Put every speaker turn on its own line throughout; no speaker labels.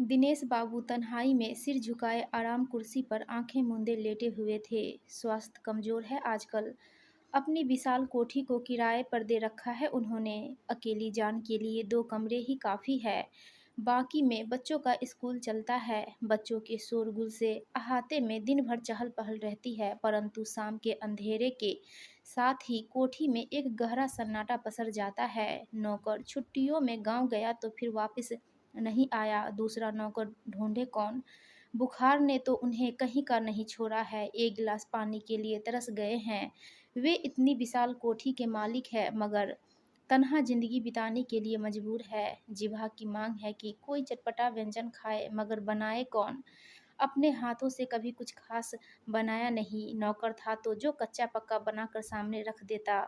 दिनेश बाबू तन्हाई में सिर झुकाए आराम कुर्सी पर आंखें मूंदे लेटे हुए थे। स्वास्थ्य कमजोर है आजकल। अपनी विशाल कोठी को किराए पर दे रखा है उन्होंने। अकेली जान के लिए 2 कमरे ही काफ़ी है। बाकी में बच्चों का स्कूल चलता है। बच्चों के शोरगुल से अहाते में दिन भर चहल-पहल रहती है, परंतु शाम के अंधेरे के साथ ही कोठी में एक गहरा सन्नाटा पसर जाता है। नौकर छुट्टियों में गाँव गया तो फिर वापस नहीं आया, दूसरा नौकर ढूँढे कौन? बुखार ने तो उन्हें कहीं का नहीं छोड़ा है, एक गिलास पानी के लिए तरस गए हैं। वे इतनी विशाल कोठी के मालिक हैं, मगर तन्हा ज़िंदगी बिताने के लिए मजबूर है। जिह्वा की माँग है कि कोई चटपटा व्यंजन खाए, मगर बनाए कौन? अपने हाथों से कभी कुछ ख़ास बनाया नहीं, नौकर था तो जो कच्चा-पक्का बनाकर सामने रख देता,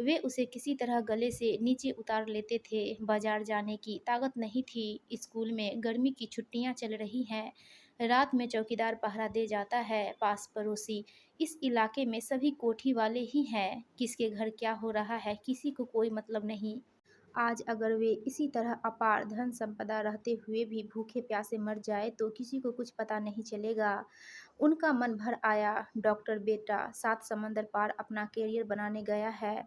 वे उसे किसी तरह गले से नीचे उतार लेते थे। बाज़ार जाने की ताकत नहीं थी, स्कूल में गर्मी की छुट्टियाँ चल रही हैं, रात में चौकीदार पहरा दे जाता है, पास-पड़ोसी इस इलाके में सभी कोठी वाले ही हैं, किसके घर क्या हो रहा है, किसी को कोई मतलब नहीं। आज अगर वे इसी तरह अपार धन संपदा रहते हुए भी भूखे प्यासे मर जाए तो किसी को कुछ पता नहीं चलेगा। उनका मन भर आया। डॉक्टर बेटा 7 समंदर पार अपना करियर बनाने गया है।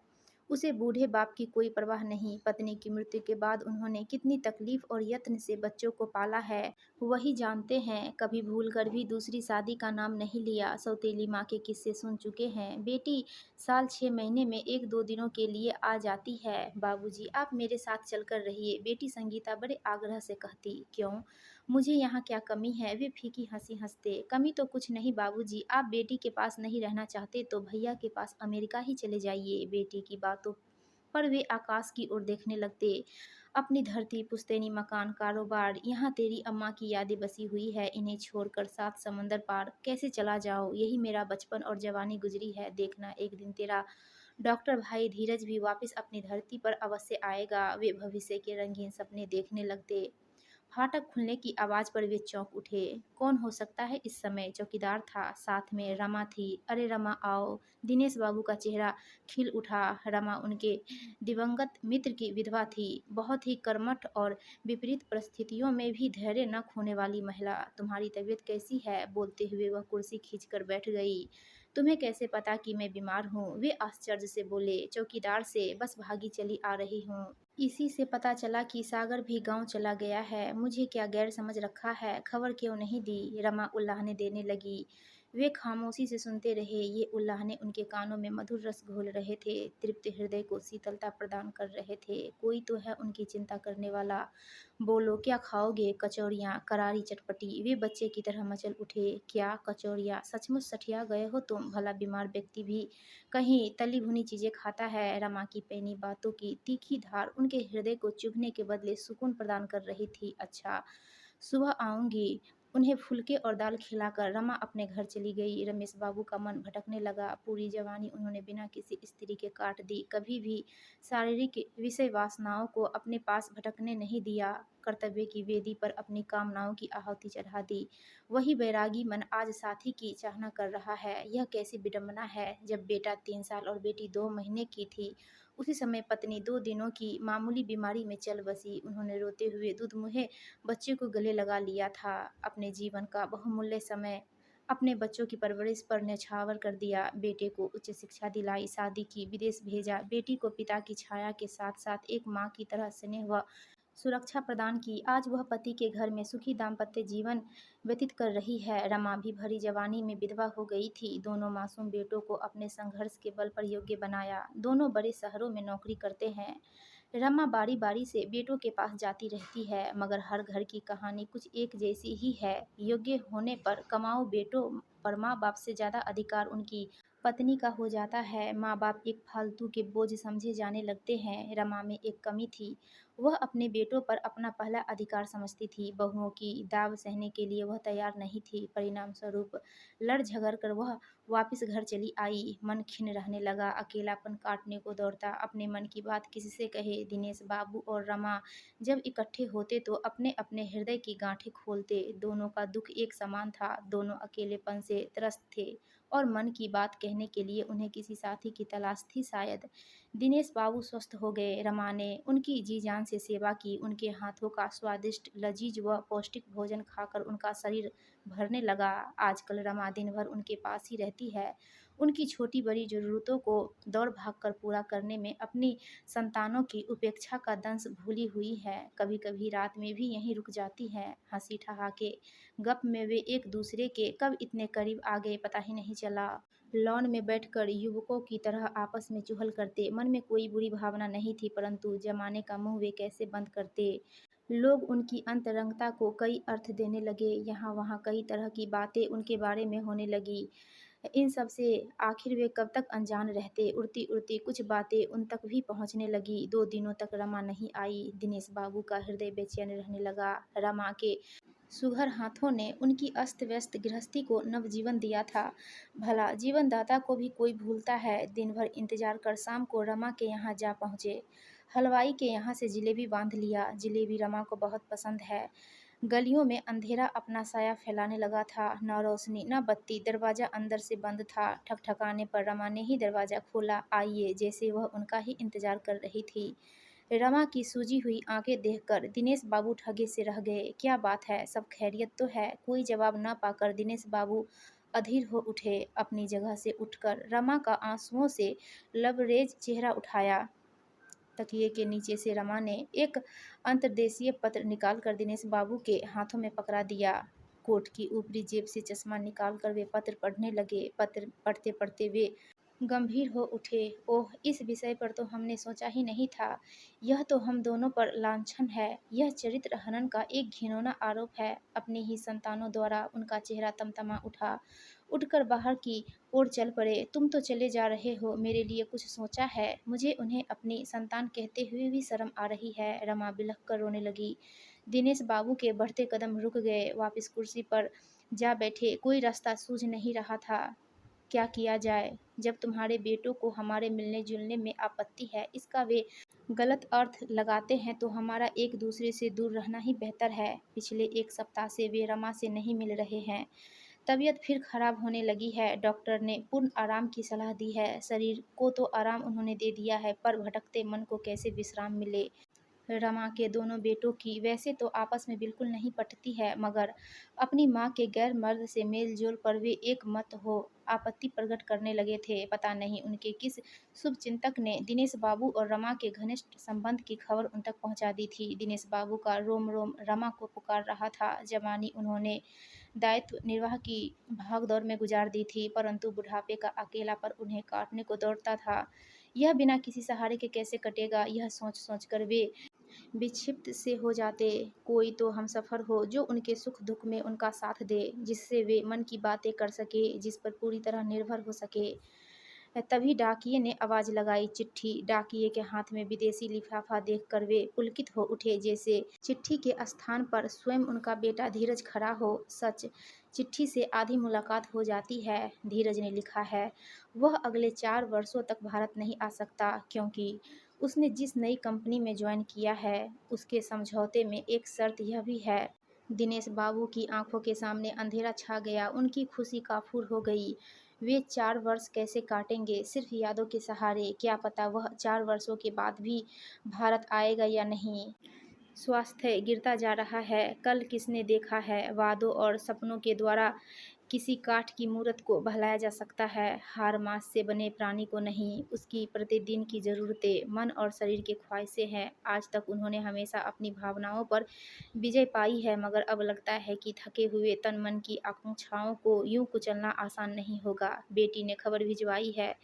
उसे बूढ़े बाप की कोई परवाह नहीं। पत्नी की मृत्यु के बाद उन्होंने कितनी तकलीफ और यत्न से बच्चों को पाला है, वही जानते हैं। कभी भूल कर भी दूसरी शादी का नाम नहीं लिया। सौतेली माँ के किस्से सुन चुके हैं। बेटी साल 6 महीने में 1-2 दिनों के लिए आ जाती है। बाबूजी आप मेरे साथ चलकर रहिए, बेटी संगीता बड़े आग्रह से कहती। क्यों? मुझे यहाँ क्या कमी है? वे फीकी हंसी हंसते। कमी तो कुछ नहीं बाबूजी, आप बेटी के पास नहीं रहना चाहते तो भैया के पास अमेरिका ही चले जाइए। बेटी की बातों पर वे आकाश की ओर देखने लगते। अपनी धरती, पुश्तैनी मकान, कारोबार, यहाँ तेरी अम्मा की यादें बसी हुई है, इन्हें छोड़कर 7 समंदर पार कैसे चला जाऊँ? यही मेरा बचपन और जवानी गुजरी है, देखना एक दिन तेरा डॉक्टर भाई धीरज भी वापस अपनी धरती पर अवश्य आएगा। वे भविष्य के रंगीन सपने देखने लगते। फाटक खुलने की आवाज़ पर वे चौंक उठे। कौन हो सकता है इस समय? चौकीदार था, साथ में रमा थी। अरे रमा आओ। दिनेश बाबू का चेहरा खिल उठा। रमा उनके दिवंगत मित्र की विधवा थी, बहुत ही कर्मठ और विपरीत परिस्थितियों में भी धैर्य न खोने वाली महिला। तुम्हारी तबीयत कैसी है? बोलते हुए वह कुर्सी खींचकर बैठ गई। तुम्हें कैसे पता कि मैं बीमार हूँ? वे आश्चर्य से बोले। चौकीदार से बस भागी चली आ रही हूँ। इसी से पता चला कि सागर भी गांव चला गया है। मुझे क्या गैर समझ रखा है? खबर क्यों नहीं दी? रमा उल्लाहने देने लगी। वे खामोशी से सुनते रहे। ये उल्लाहने उनके कानों में मधुर रस घोल रहे थे, तृप्त हृदय को शीतलता प्रदान कर रहे थे। कोई तो है उनकी चिंता करने वाला। बोलो क्या खाओगे? कचौरियाँ, करारी चटपटी। वे बच्चे की तरह मचल उठे। क्या कचौरियाँ? सचमुच सठिया गए हो तुम। भला बीमार व्यक्ति भी कहीं तली भुनी चीज़ें खाता है? रमा की पैनी बातों की तीखी धार उनके हृदय को चुभने के बदले सुकून प्रदान कर रही थी। अच्छा, सुबह आऊँगी। उन्हें फुलके और दाल खिलाकर रमा अपने घर चली गई। रमेश बाबू का मन भटकने लगा। पूरी जवानी उन्होंने बिना किसी स्त्री के काट दी। कभी भी शारीरिक विषय वासनाओं को अपने पास भटकने नहीं दिया। कर्तव्य की वेदी पर अपनी कामनाओं की आहुति चढ़ा दी। वही बैरागी मन आज साथी की चाहना कर रहा है। यह कैसी विडंबना है! जब बेटा 3 साल और बेटी 2 महीने की थी, उसी समय पत्नी 2 दिनों की मामूली बीमारी में चल बसी। उन्होंने रोते हुए दुधमुहे बच्चे को गले लगा लिया था। अपने जीवन का बहुमूल्य समय अपने बच्चों की परवरिश पर न्यौछावर कर दिया। बेटे को उच्च शिक्षा दिलाई, शादी की, विदेश भेजा। बेटी को पिता की छाया के साथ-साथ एक माँ की तरह स्नेह व सुरक्षा प्रदान की। आज वह पति के घर में सुखी दाम्पत्य जीवन व्यतीत कर रही है। रमा भी भरी जवानी में विधवा हो गई थी। दोनों मासूम बेटों को अपने संघर्ष के बल पर योग्य बनाया। दोनों बड़े शहरों में नौकरी करते हैं। रमा बारी-बारी से बेटों के पास जाती रहती है, मगर हर घर की कहानी कुछ एक जैसी ही है। योग्य होने पर कमाऊ बेटों पर माँ-बाप से ज़्यादा अधिकार उनकी पत्नी का हो जाता है। माँ-बाप एक फालतू के बोझ समझे जाने लगते हैं। रमा में एक कमी थी। वह अपने बेटों पर अपना पहला अधिकार समझती थी। बहुओं की दाव सहने के लिए वह तैयार नहीं थी। परिणाम स्वरूप लड़ झगड़ कर वह वापस घर चली आई। मन खिन्न रहने लगा, अकेलापन काटने को दौड़ता। अपने मन की बात किससे कहे? दिनेश बाबू और रमा जब इकट्ठे होते तो अपने-अपने हृदय की गांठें खोलते। दोनों का दुख एक समान था। दोनों अकेलेपन से त्रस्त थे और मन की बात कहने के लिए उन्हें किसी साथी की तलाश थी शायद। दिनेश बाबू स्वस्थ हो गए। रमा ने उनकी जी जान से सेवा की। उनके हाथों का स्वादिष्ट, लजीज व पौष्टिक भोजन खाकर उनका शरीर भरने लगा। आजकल रमा दिन भर उनके पास ही रहती है। उनकी छोटी बड़ी ज़रूरतों को दौड़ भाग कर पूरा करने में अपनी संतानों की उपेक्षा का दंश भूली हुई है। कभी कभी रात में भी यहीं रुक जाती है। हंसी ठहाके गप में वे एक दूसरे के कब इतने करीब आ गए पता ही नहीं चला। लॉन में बैठकर युवकों की तरह आपस में चुहल करते। मन में कोई बुरी भावना नहीं थी, परंतु जमाने का मुंह वे कैसे बंद करते। लोग उनकी अंतरंगता को कई अर्थ देने लगे। यहाँ वहाँ कई तरह की बातें उनके बारे में होने लगी। इन सब से आखिर वे कब तक अनजान रहते। उड़ती उड़ती कुछ बातें उन तक भी पहुँचने लगी। 2 दिनों तक रमा नहीं आई। दिनेश बाबू का हृदय बेचैन रहने लगा। रमा के सुघर हाथों ने उनकी अस्त व्यस्त गृहस्थी को नवजीवन दिया था। भला जीवनदाता को भी कोई भूलता है। दिन भर इंतजार कर शाम को रमा के यहाँ जा पहुँचे। हलवाई के यहाँ से जिलेबी बांध लिया। जिलेबी रमा को बहुत पसंद है। गलियों में अंधेरा अपना साया फैलाने लगा था। न रोशनी न बत्ती। दरवाज़ा अंदर से बंद था। ठकठकाने पर रमा ने ही दरवाज़ा खोला। आइए, जैसे वह उनका ही इंतजार कर रही थी। रमा की सूजी हुई आंखें देखकर दिनेश बाबू ठगे से रह गए। क्या बात है, सब खैरियत तो है? कोई जवाब न पाकर दिनेश बाबू अधीर हो उठे। अपनी जगह से उठकर रमा का आंसुओं से लबरेज चेहरा उठाया। तकिए के नीचे से रमा ने एक अंतर्देशीय पत्र निकालकर दिनेश बाबू के हाथों में पकड़ा दिया। कोट की ऊपरी जेब से चश्मा निकालकर वे पत्र पढ़ने लगे। पत्र पढ़ते पढ़ते वे गंभीर हो उठे। ओह, इस विषय पर तो हमने सोचा ही नहीं था। यह तो हम दोनों पर लांछन है। यह चरित्र हनन का एक घिनौना आरोप है। अपनी ही संतानों द्वारा। उनका चेहरा तमतमा उठा। उठकर बाहर की ओर चल पड़े। तुम तो चले जा रहे हो, मेरे लिए कुछ सोचा है? मुझे उन्हें अपनी संतान कहते हुए भी शर्म आ रही है। रमा बिलख कर रोने लगी। दिनेश बाबू के बढ़ते कदम रुक गए। वापस कुर्सी पर जा बैठे। कोई रास्ता सूझ नहीं रहा था। क्या किया जाए? जब तुम्हारे बेटों को हमारे मिलने जुलने में आपत्ति है, इसका वे गलत अर्थ लगाते हैं, तो हमारा एक दूसरे से दूर रहना ही बेहतर है। पिछले 1 सप्ताह से वे रमा से नहीं मिल रहे हैं। तबीयत फिर खराब होने लगी है। डॉक्टर ने पूर्ण आराम की सलाह दी है। शरीर को तो आराम उन्होंने दे दिया है, पर भटकते मन को कैसे विश्राम मिले। रमा के दोनों बेटों की वैसे तो आपस में बिल्कुल नहीं पटती है, मगर अपनी माँ के गैर मर्द से मेल जोल पर वे एक मत हो आपत्ति प्रकट करने लगे थे। पता नहीं उनके किस शुभ चिंतक ने दिनेश बाबू और रमा के घनिष्ठ संबंध की खबर उन तक पहुंचा दी थी। दिनेश बाबू का रोम रोम रमा को पुकार रहा था। जवानी उन्होंने दायित्व निर्वाह की भागदौड़ में गुजार दी थी, परंतु बुढ़ापे का अकेलापन उन्हें काटने को दौड़ता था। यह बिना किसी सहारे के कैसे कटेगा, यह सोच सोच कर वे विक्षिप्त से हो जाते। कोई तो हमसफ़र हो जो उनके सुख दुख में उनका साथ दे, जिससे वे मन की बातें कर सके, जिस पर पूरी तरह निर्भर हो सके। तभी डाकिये ने आवाज़ लगाई, चिट्ठी। डाकिये के हाथ में विदेशी लिफाफा देखकर वे पुलकित हो उठे, जैसे चिट्ठी के स्थान पर स्वयं उनका बेटा धीरज खड़ा हो। सच, चिट्ठी से आधी मुलाकात हो जाती है। धीरज ने लिखा है, वह अगले 4 वर्षों तक भारत नहीं आ सकता, क्योंकि उसने जिस नई कंपनी में ज्वाइन किया है, उसके समझौते में एक शर्त यह भी है। दिनेश बाबू की आंखों के सामने अंधेरा छा गया। उनकी खुशी काफूर हो गई। वे 4 वर्ष कैसे काटेंगे? सिर्फ यादों के सहारे। क्या पता वह 4 वर्षों के बाद भी भारत आएगा या नहीं। स्वास्थ्य गिरता जा रहा है। कल किसने देखा है, वादों और सपनों के द्वारा किसी काठ की मूरत को बहलाया जा सकता है, हार मांस से बने प्राणी को नहीं। उसकी प्रतिदिन की ज़रूरतें मन और शरीर की ख्वाहिशें हैं। आज तक उन्होंने हमेशा अपनी भावनाओं पर विजय पाई है, मगर अब लगता है कि थके हुए तन मन की आकांक्षाओं को यूं कुचलना आसान नहीं होगा। बेटी ने खबर भिजवाई है,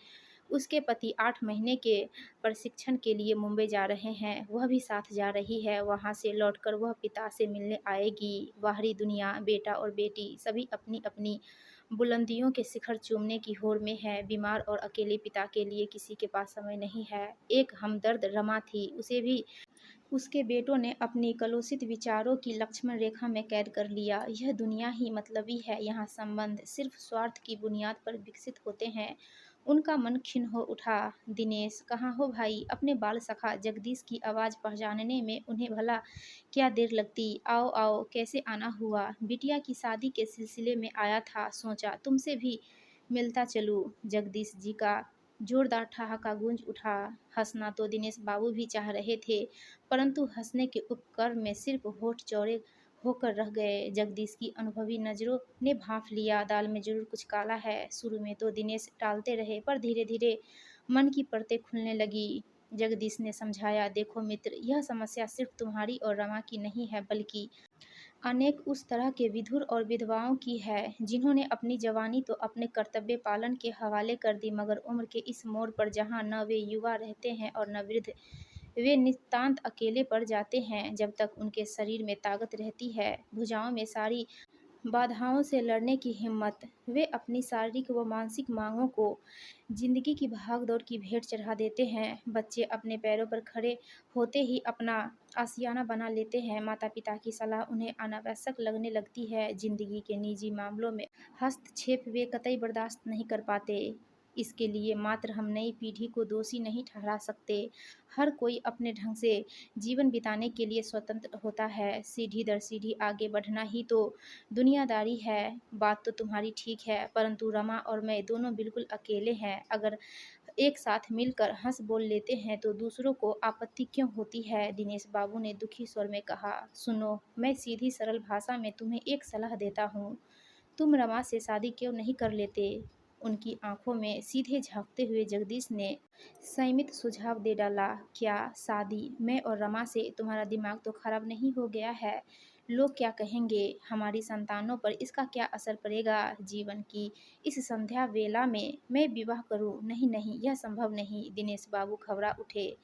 उसके पति 8 महीने के प्रशिक्षण के लिए मुंबई जा रहे हैं। वह भी साथ जा रही है। वहां से लौटकर वह पिता से मिलने आएगी। बाहरी दुनिया, बेटा और बेटी सभी अपनी अपनी बुलंदियों के शिखर चूमने की होड़ में है। बीमार और अकेले पिता के लिए किसी के पास समय नहीं है। एक हमदर्द रमा थी, उसे भी उसके बेटों ने अपनी कलुषित विचारों की लक्ष्मण रेखा में कैद कर लिया। यह दुनिया ही मतलबी है। यहाँ संबंध सिर्फ स्वार्थ की बुनियाद पर विकसित होते हैं। उनका मन खिन्न हो उठा। दिनेश, कहाँ हो भाई? अपने बाल सखा जगदीश की आवाज़ पहचानने में उन्हें भला क्या देर लगती। आओ आओ, कैसे आना हुआ? बिटिया की शादी के सिलसिले में आया था, सोचा तुमसे भी मिलता चलूँ। जगदीश जी का जोरदार ठहाका गूंज उठा। हंसना तो दिनेश बाबू भी चाह रहे थे, परंतु हंसने के उपक्रम में सिर्फ होठ चौड़े होकर रह गए। जगदीश की अनुभवी नजरों ने भांप लिया, दाल में जरूर कुछ काला है। शुरू में तो दिनेश टालते रहे, पर धीरे धीरे मन की परतें खुलने लगी। जगदीश ने समझाया, देखो मित्र, यह समस्या सिर्फ तुम्हारी और रमा की नहीं है, बल्कि अनेक उस तरह के विधुर और विधवाओं की है, जिन्होंने अपनी जवानी तो अपने कर्तव्य पालन के हवाले कर दी, मगर उम्र के इस मोड़ पर जहाँ न वे युवा रहते हैं और न वृद्ध, वे नितांत अकेले पड़ जाते हैं। जब तक उनके शरीर में ताकत रहती है, भुजाओं में सारी बाधाओं से लड़ने की हिम्मत, वे अपनी शारीरिक व मानसिक मांगों को जिंदगी की भागदौड़ की भेंट चढ़ा देते हैं। बच्चे अपने पैरों पर खड़े होते ही अपना आशियाना बना लेते हैं। माता पिता की सलाह उन्हें अनावश्यक लगने लगती है। जिंदगी के निजी मामलों में हस्तक्षेप वे कतई बर्दाश्त नहीं कर पाते। इसके लिए मात्र हम नई पीढ़ी को दोषी नहीं ठहरा सकते। हर कोई अपने ढंग से जीवन बिताने के लिए स्वतंत्र होता है। सीढ़ी दर सीढ़ी आगे बढ़ना ही तो दुनियादारी है। बात तो तुम्हारी ठीक है, परंतु रमा और मैं दोनों बिल्कुल अकेले हैं। अगर एक साथ मिलकर हंस बोल लेते हैं तो दूसरों को आपत्ति क्यों होती है? दिनेश बाबू ने दुखी स्वर में कहा, सुनो, मैं सीधी सरल भाषा में तुम्हें एक सलाह देता हूँ। तुम रमा से शादी क्यों नहीं कर लेते? उनकी आंखों में सीधे झांकते हुए जगदीश ने संयमित सुझाव दे डाला, क्या शादी? मैं और रमा से? तुम्हारा दिमाग तो खराब नहीं हो गया है? लोग क्या कहेंगे? हमारी संतानों पर इसका क्या असर पड़ेगा? जीवन की इस संध्या वेला में मैं विवाह करूं? नहीं नहीं, यह संभव नहीं। दिनेश बाबू घबरा उठे।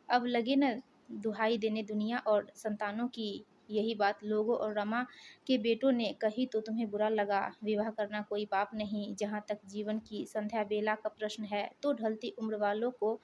अब लगे न दुहाई देने दुनिया और संतानों की। यही बात लोगों और रमा के बेटों ने कही तो तुम्हें बुरा लगा। विवाह करना कोई पाप नहीं। जहाँ तक जीवन की संध्या बेला का प्रश्न है, तो ढलती उम्र वालों को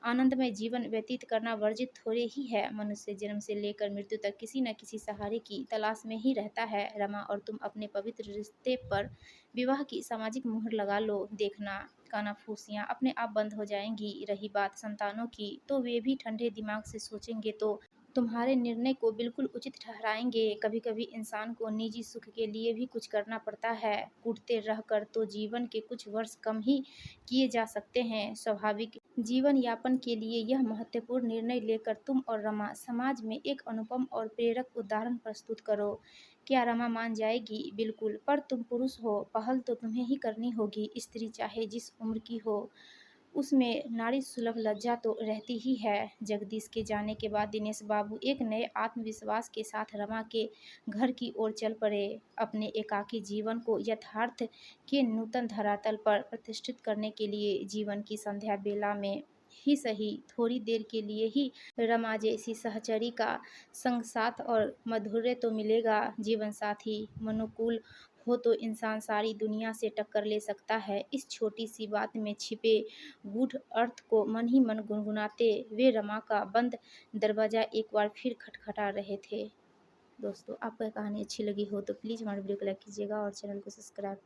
आनंदमय जीवन व्यतीत करना वर्जित थोड़े ही है। मनुष्य जन्म से लेकर मृत्यु तक किसी न किसी सहारे की तलाश में ही रहता है। रमा और तुम अपने पवित्र रिश्ते पर विवाह की सामाजिक मुहर लगा लो। देखना, कानाफूसियाँ अपने आप बंद हो जाएंगी। रही बात संतानों की, तो वे भी ठंडे दिमाग से सोचेंगे तो तुम्हारे निर्णय को बिल्कुल उचित ठहराएंगे। कभी कभी इंसान को निजी सुख के लिए भी कुछ करना पड़ता है। कूटते रहकर तो जीवन के कुछ वर्ष कम ही किए जा सकते हैं। स्वाभाविक जीवन यापन के लिए यह महत्वपूर्ण निर्णय लेकर तुम और रमा समाज में एक अनुपम और प्रेरक उदाहरण प्रस्तुत करो। क्या रमा मान जाएगी? बिल्कुल, पर तुम पुरुष हो, पहल तो तुम्हें ही करनी होगी। स्त्री चाहे जिस उम्र की हो, उसमें नारी सुलभ लज्जा तो रहती ही है। जगदीश के जाने के बाद दिनेश बाबू एक नए आत्मविश्वास के साथ रमा के घर की ओर चल पड़े। अपने एकाकी जीवन को यथार्थ के नूतन धरातल पर प्रतिष्ठित करने के लिए जीवन की संध्या बेला में ही सही, थोड़ी देर के लिए ही रमा जैसी सहचरी का संग साथ और मधुर्य तो मिलेगा। जीवन साथी मनुकूल हो तो इंसान सारी दुनिया से टक्कर ले सकता है। इस छोटी सी बात में छिपे गूढ़ अर्थ को मन ही मन गुनगुनाते वे रमा का बंद दरवाज़ा एक बार फिर खटखटा रहे थे। दोस्तों, आपको यह कहानी अच्छी लगी हो तो प्लीज़ हमारे वीडियो को लाइक कीजिएगा और चैनल को सब्सक्राइब